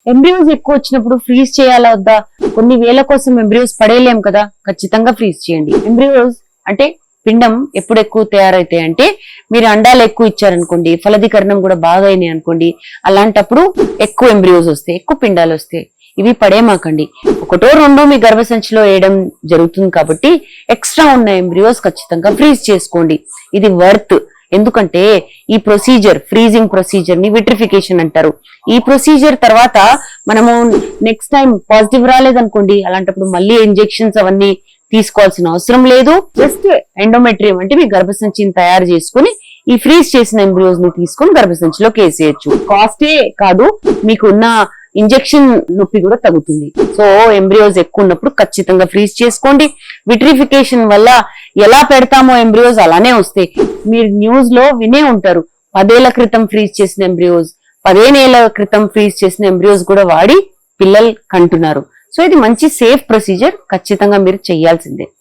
Embryos ఎక్కువ వచ్చినప్పుడు freeze చేయాలా వద్దా? కొన్ని వేల కోసం ఎంబ్రియోస్ పడేయలేం కదా, ఖచ్చితంగా ఫ్రీజ్ చేయండి. ఎంబ్రియోస్ అంటే పిండం ఎప్పుడు ఎక్కువ తయారైతాయి అంటే మీరు అండాలు ఎక్కువ ఇచ్చారనుకోండి, ఫలదీకరణం కూడా బాగా అయినాయి అనుకోండి, అలాంటప్పుడు ఎక్కువ ఎంబ్రియోస్ వస్తాయి, ఎక్కువ పిండాలు వస్తాయి. ఇవి పడేమాకండి. ఒకటో రెండో మీ గర్భసంచిలో వేయడం జరుగుతుంది కాబట్టి ఎక్స్ట్రా ఉన్న ఎంబ్రియోస్ ఖచ్చితంగా ఫ్రీజ్ చేసుకోండి. ఇది వర్త్. ఎందుకంటే ఈ ప్రొసీజర్, ఫ్రీజింగ్ ప్రొసీజర్ ని విట్రిఫికేషన్ అంటారు. ఈ ప్రొసీజర్ తర్వాత మనము నెక్స్ట్ టైం పాజిటివ్ రాలేదనుకోండి, అలాంటప్పుడు మళ్ళీ ఇంజెక్షన్స్ అవన్నీ తీసుకోవాల్సిన అవసరం లేదు. జస్ట్ ఎండోమెట్రియం అంటే మీ గర్భసంచిని తయారు చేసుకుని ఈ ఫ్రీజ్ చేసిన ఎంబ్రియోస్ ని తీసుకుని గర్భసంచిలోకి వేసేయచ్చు. కాస్టే కాదు, మీకున్న ఇంజెక్షన్ నొప్పి కూడా తగ్గుతుంది. సో ఎంబ్రియోస్ ఎక్కువ ఉన్నప్పుడు ఖచ్చితంగా ఫ్రీజ్ చేసుకోండి. విట్రిఫికేషన్ వల్ల ఎలా పెడతామో ఎంబ్రియోస్ అలానే వస్తాయి. మీరు న్యూస్ లో వినే ఉంటారు, 10 ఏళ్ల క్రితం ఫ్రీజ్ చేసిన ఎంబ్రియోస్, 15 ఏళ్ల క్రితం ఫ్రీజ్ చేసిన ఎంబ్రియోస్ కూడా వాడి పిల్లలు కంటున్నారు. సో ఇది మంచి సేఫ్ ప్రొసీజర్, ఖచ్చితంగా మీరు చేయాల్సిందే.